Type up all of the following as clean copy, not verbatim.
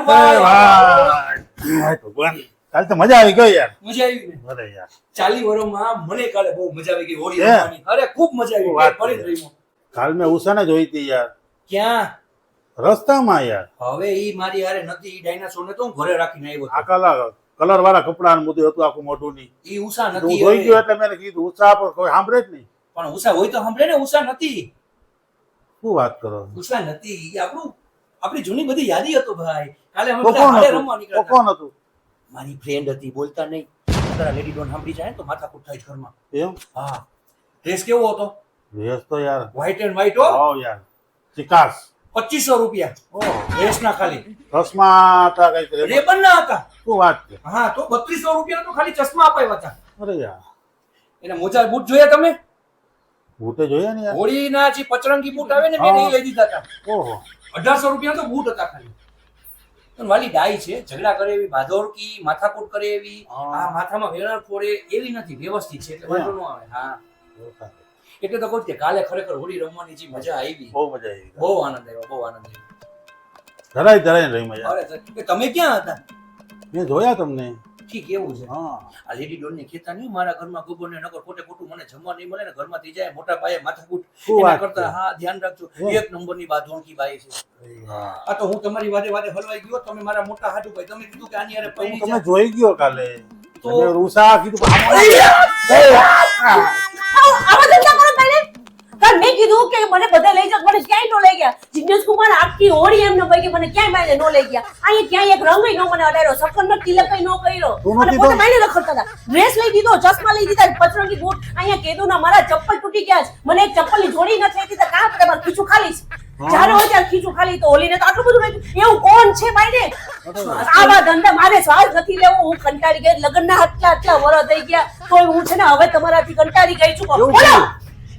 ભાઈ ભગવાન કાલ તો મજા આવી ગઈ યાર. મજા આવી ને અરે યાર 40 વર્ષમાં મને કાલે બહુ મજા આવી ગઈ હોળી રમવાની. અરે ખૂબ મજા આવી વાત પડી કરે. રહીમો. કાલ મેં ઉષાને જોઈ હતી યાર ક્યાં રસ્તામાં યાર. હવે ઈ મારી હારે નથી. ઈ ડાયનાસોર ને તો હું ઘરે રાખીને આવ્યો આ હતો. કલર વાળા કપડા ને બધું હતું આખું મોઢું ની. ઈ ઉષા હું નથી જોઈ હવે. ગયો એટલે મેં કીધું ઉષા પર કોઈ સાંભળે જ નહીં. પણ ઉષા હોય તો સાંભળે ને. ઉષા નથી. શું વાત કરો? ઉષા નથી. ઈ આપણી જૂની બધી યાદી હતો ભાઈ. કાલે અમે તો બધા કોણ હારે હતું? રમવા તો નીકળ્યા હતા. કોણ હતું? મારી ફ્રેન્ડ હતી. બોલતા નહીં. તારા લેડી ડોન સાંભળી જાય ને તો માથાકૂટ થાય છે ઘરમાં. એમ હા. ડ્રેસ કેવો હતો? ડ્રેસ તો યાર વ્હાઈટ એન્ડ વ્હાઈટ હો. વાવ યાર ચિકાસ. 2500 રૂપિયા ડ્રેસ ના ખાલી. ચશ્મા હતા કઈક રે. રેબન ના હતા. શું વાત છે? હા તો 3200 રૂપિયા તો ખાલી ચશ્મા અપાવ્યા હતા. અરે યાર એને મોજા બૂટ જોયા તમે? ભૂતે જોયા ને યાર. હોળીના જે પચરંગી બૂટ આવે ને મેં હા. એ લઈ દીધા હતા. ઓહો 1800 રૂપિયા તો બૂટ હતા ખાલી. પણ વાલી ડાઈ છે. ઝઘડા કરે એવી, ભાદોડકી, માથાકૂટ કરે એવી, હા. આ માથામાં વેલણ ફોડે એવી નથી. વ્યવસ્થિત છે એટલે વાંધો ન આવે. હા એટલે તો કહું કે કાલે ખરેખર હોળી રમવાની જે મજા આવી, બહુ મજા આવી. બહુ આનંદ આવ્યો, બહુ આનંદ આવ્યો. ધરાઈ ધરાઈ રહી મજા. અરે કે તમે ક્યાં હતા? મેં જોયા તમને. ઠીક એવું છે. હા આ લેડી ડોન ની ખેતા નહીં મારા ઘરમાં ગોબર ને નકર ખોટે ખોટું મને જમવા નહીં મળે ને ઘરમાં થઈ જાય મોટા પાયે માથાકૂટ. શું એના વાત કરતા છે? હા ધ્યાન રાખજો. હમ. એક નંબરની બાંધોણકી બાઈ છે. હા. આ તો હું તમારી વાદે વાદે હલવાઈ ગયો. તમે મારા મોટા હાડુ ભાઈ તમે કીધું કે આની હારે હું પૈણી તમને જા. જોઈ ગયો કાલે. તો- તમે ઉષા કીધું આવા ધંધા કરો પહેલે કારણ મેં કીધું કે મને બધા લઈ જાવ મને ક્યાંય નો લઈ ગયા જિગ્નેશ કુમાર આખી હોળી એમ ન કે મને ક્યાંય મારે નો લઈ ગયા અહીંયા ક્યાંય એક રંગ નો મને અડાડ્યો સફરનો તિલક નો કર્યો તું અને નથી પોતે તો? માઈને રખડતા હતા ડ્રેસ લઈ દીધો ચશ્મા લઈ દીધા પચરંગી બૂટ અહીંયા કીધું ના મારા ચપ્પલ તૂટી ગયા છે મને એક ચપ્પલની જોડી નથી લઈ દીધા કાં પડે મારું ખીચું ખાલી છે હા. જ્યારે હોય ત્યારે ખીચું ખાલી તો હોલીને તો આટલું બધું રાખ્યું એવું કોણ છે ભાઈને આવા ધંધા મારે શ્વાસ નથી લેવો હું કંટાળી ગઈ લગ્નના આટલા વર્ષ થઈ ગયા તોય હું છે ને હવે તમારાથી કંટાળી ગઈ છું એવું બોલો કર્યું?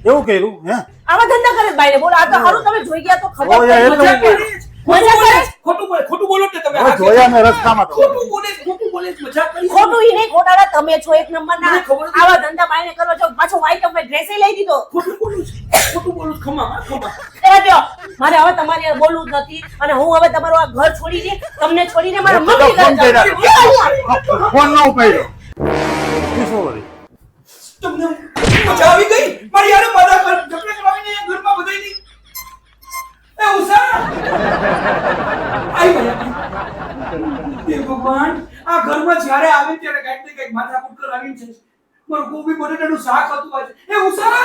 એવું કર્યું હે? આવા ધંધા કરે ભાઈને બોલો આ તો હારું તમે જોઈ ગયા તો ઓ યાર, ખબર એટલે પડી. હું- મજા કરે છે? ખોટું બોલો ને તમે. હવે જોયા મેં રસ્તામાં તો. ખોટું બોલે છે, મજાક કરી છે. ખોટું ઈ નહીં ખોટાડા તમે છો એક નંબરના મને ખબર હતી. આવા ધંધા ભાઈને કરો છો પાછો વ્હાઈટ અમે ડ્રેસ લઈ દીધો ખોટું બોલું છે. ખોટું બોલું છે. ખમા હા, ખમા. એ જો મારે હવે તમારી હારે બોલવું જ નથી અને હું હવે તમારું આ ઘર છોડીને તમને છોડીને મારા મેં તો મમ્મી ઘર ફોન જાઉં. ફોન ન ઉપાડ્યો. શું વળી? તમને મજા આવી ગઈ મારી યાર મારા ઘર ઝઘડા કરાવીને અહીંયા ઘરમાં બધાયની. એ ઉષા આઈ ગયા. એ ભગવાન આ ઘરમાં જ્યારે આવે ત્યારે કાંઈક ને કાંઈક માથાકૂટ કરાવીને છે. મારું ગોબી બટેટાનું શાક હતું આજે. એ ઉષા